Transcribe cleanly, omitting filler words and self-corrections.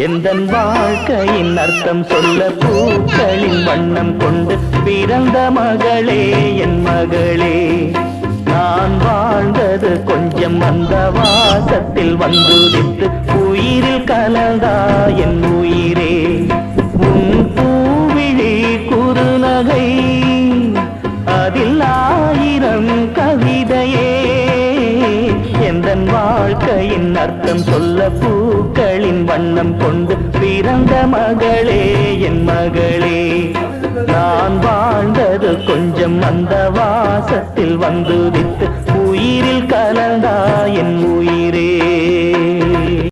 எந்தன் வாழ்க்கையின் அர்த்தம் சொல்ல பூக்களின் வண்ணம் கொண்டு பிறந்த மகளே என் மகளே. நான் வாழ்ந்தது கொஞ்சம் அந்த வாசத்தில் வந்துதித்து உயிரில் கலந்தா என் உயிரே. உன் பூவிழி குறுநகை அதில் ஆயிரம் கவிதையே. எந்தன் வாழ்க்கையின் அர்த்தம் சொல்ல பூக்களின் வண்ணம் கொண்டு பிறந்த மகளே என் மகளே. நான் வாழ்ந்தது கொஞ்சம் அந்த வாசத்தில் வந்துதித்து உயிரில் கலந்தா என் உயிரே.